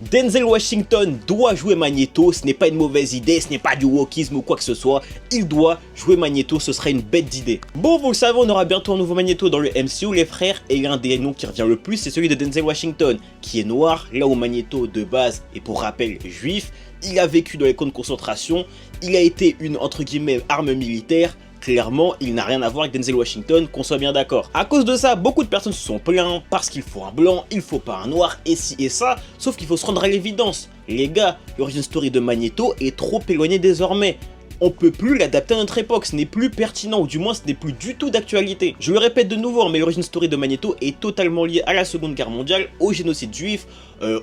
Denzel Washington doit jouer Magneto, ce n'est pas une mauvaise idée, ce n'est pas du wokisme ou quoi que ce soit, il doit jouer Magneto, ce serait une bête d'idée. Bon, vous le savez, on aura bientôt un nouveau Magneto dans le MCU, les frères, et l'un des noms qui revient le plus, c'est celui de Denzel Washington, qui est noir, là où Magneto, de base, et pour rappel, juif, il a vécu dans les camps de concentration, il a été une, entre guillemets, arme militaire. Clairement, il n'a rien à voir avec Denzel Washington, qu'on soit bien d'accord. À cause de ça, beaucoup de personnes se sont plaintes parce qu'il faut un blanc, il faut pas un noir, et ci et ça, sauf qu'il faut se rendre à l'évidence. Les gars, l'origin story de Magneto est trop éloignée désormais. On peut plus l'adapter à notre époque, ce n'est plus pertinent, ou du moins ce n'est plus du tout d'actualité. Je le répète de nouveau, mais l'origin story de Magneto est totalement liée à la Seconde Guerre mondiale, au génocide juif,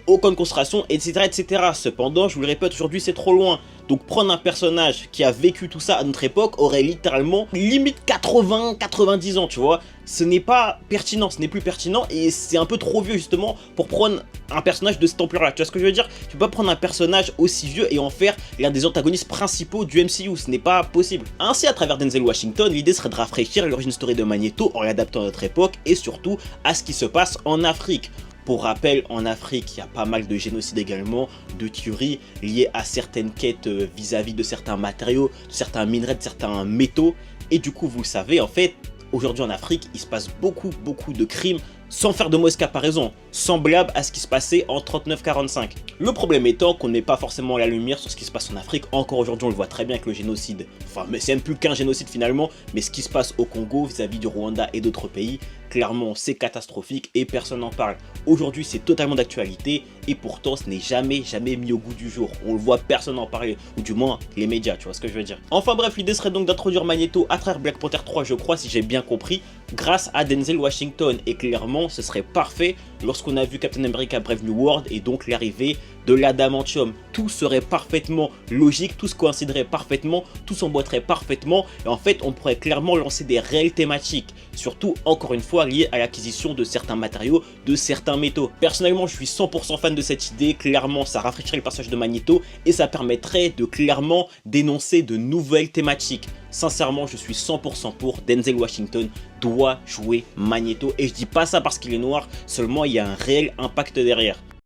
au camp de concentration, etc., etc. Cependant, je vous le répète, aujourd'hui c'est trop loin. Donc prendre un personnage qui a vécu tout ça à notre époque aurait littéralement limite 80-90 ans, tu vois. Ce n'est pas pertinent, ce n'est plus pertinent et c'est un peu trop vieux justement pour prendre un personnage de cette ampleur-là. Tu vois ce que je veux dire? Tu peux pas prendre un personnage aussi vieux et en faire l'un des antagonistes principaux du MCU, ce n'est pas possible. Ainsi, à travers Denzel Washington, l'idée serait de rafraîchir l'origine story de Magneto en l'adaptant à notre époque et surtout à ce qui se passe en Afrique. Pour rappel, en Afrique, il y a pas mal de génocides également, de tueries liées à certaines quêtes vis-à-vis de certains matériaux, de certains minerais, de certains métaux. Et du coup, vous le savez, en fait, aujourd'hui en Afrique, il se passe beaucoup de crimes, sans faire de mauvaise comparaison, semblables à ce qui se passait en 39-45. Le problème étant qu'on n'est pas forcément la lumière sur ce qui se passe en Afrique. Encore aujourd'hui, on le voit très bien avec le génocide. Enfin, mais c'est même plus qu'un génocide finalement, mais ce qui se passe au Congo vis-à-vis du Rwanda et d'autres pays, clairement, c'est catastrophique et personne n'en parle. Aujourd'hui, c'est totalement d'actualité et pourtant, ce n'est jamais mis au goût du jour. On le voit, personne n'en parle, ou du moins les médias, tu vois ce que je veux dire. Enfin bref, l'idée serait donc d'introduire Magneto à travers Black Panther 3, je crois, si j'ai bien compris, grâce à Denzel Washington. Et clairement, ce serait parfait lorsqu'on a vu Captain America Brave New World et donc l'arrivée de l'adamantium. Tout serait parfaitement logique, tout se coïnciderait parfaitement, tout s'emboîterait parfaitement et en fait on pourrait clairement lancer des réelles thématiques, surtout encore une fois liées à l'acquisition de certains matériaux, de certains métaux. Personnellement je suis 100% fan de cette idée, clairement ça rafraîchirait le personnage de Magneto et ça permettrait de clairement dénoncer de nouvelles thématiques. Sincèrement, je suis 100% pour. Denzel Washington doit jouer Magneto et je dis pas ça parce qu'il est noir, seulement il y a un réel impact derrière.